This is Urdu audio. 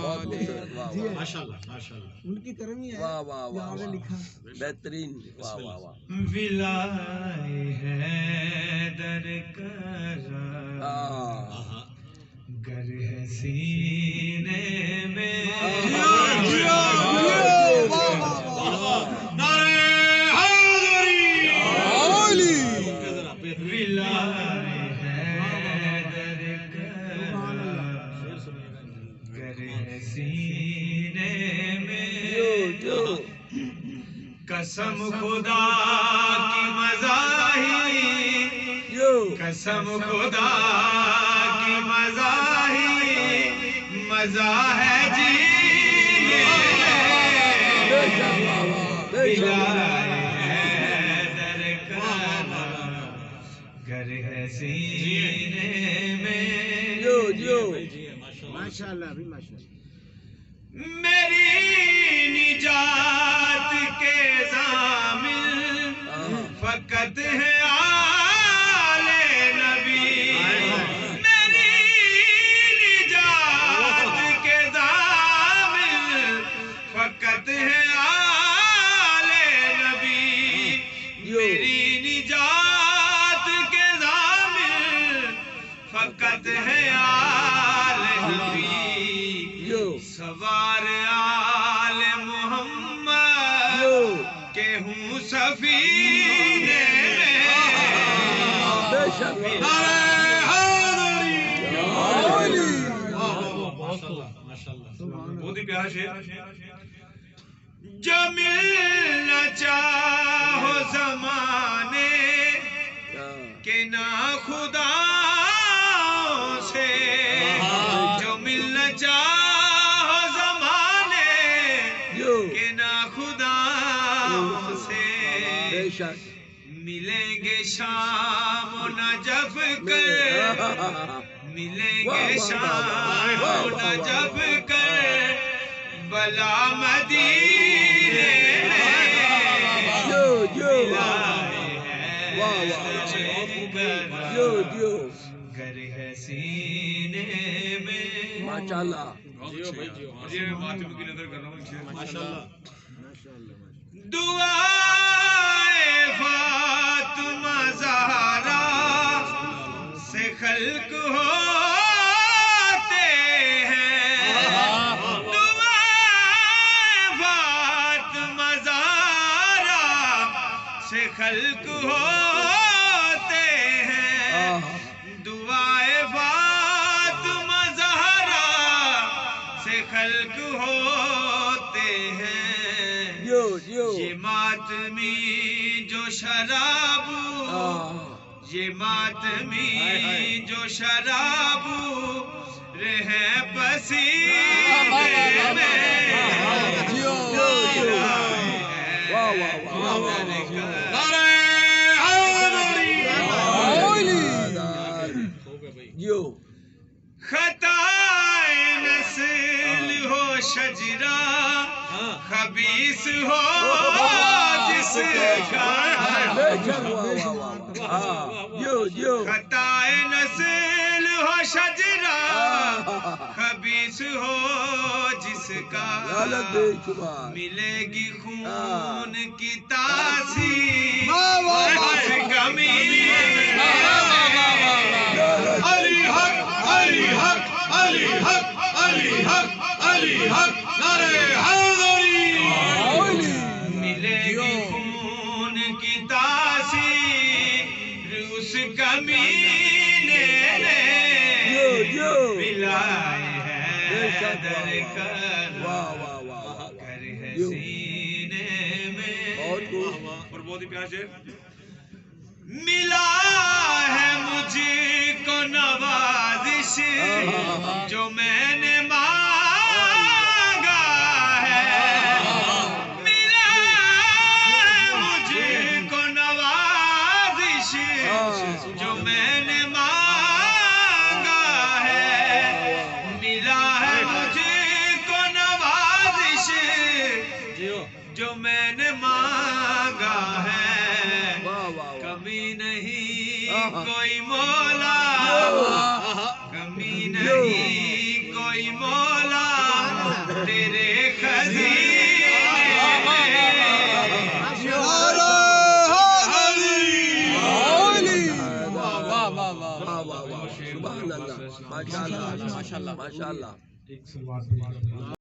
بہت خوبصورت، واہ واہ ماشاءاللہ ماشاءاللہ، ان کی کرم ہی ہے واہ واہ جو واہ آپ نے واہ، لکھا. بہترین، واہ واہ واہ. ولائے حیدر کرا ہاں گر ہے سینے میں. ولائے حیدر کرا گر ہے سینے میں. قسم خدا کی مزاحی، قسم خدا کی مزاحی، مزہ ہے جینے ولائے حیدر کرا گر ہے سینے میں. ماشاءاللہ بھی ماشاءاللہ. میری نجات کے ضامن فقط ہے آل نبی. میری نجات کے ضامن فقط ہے آل نبی. میری نجات کے ضامن فقط ہے آل نبی. سوار آل محمد کہ ہوں سفینے میں. بہت ہی پیارا شعر. جو ملنا چاہو زمانے کے ناخداؤں سے، جو ملنا چاہو زمانے کے ناخداؤں سے، ملیں گے شام و نجف کر، ملیں گے شام و نجف کر بلا مدینے میں. گر ہے سینے میں. ماشاء اللہ. مجھے ماتم کی نظر کر رہا ہوں ماشاءاللہ. دعائے فاطمہ زہرا سے خلق ہوتے ہیں. دعائے فاطمہ زہرا سے خلق ہوتے ہیں. دعائے فاطمہ زہرا سے خلق ہوتے ہیں. یہ ماتمی جو شراب، یہ ماتمی جو شراب رہے پسینے میں. خطائے نسل ہو شجرہ خبیث ہو جس کا، خطائے نسل ہو شجرہ خبیث ہو جس کا، ملے گی خون کی تاثیر اس کمینے میں. علی حق علی حق علی حق علی حق علی حق نعرہ حیدری. ملے گی خون کی تاثیر اس کمینے نے ولائے حیدر کرا گر ہے سینے میں. اور بہت ہی پیارا شعر. ملا ہے مجھ کو نوازش جو میں نے مانگا ہے. ملا ہے مجھ کو نوازش جو میں نے مانگا ہے. ملا ہے مجھ کو نوازش جو میں نے مانگا ہے. کمی نہیں کوئی مولا، کمی نہیں کوئی مولا تیرے خزینے میں سبحان اللہ، ماشاء اللہ، ماشاء اللہ، ماشاء اللہ.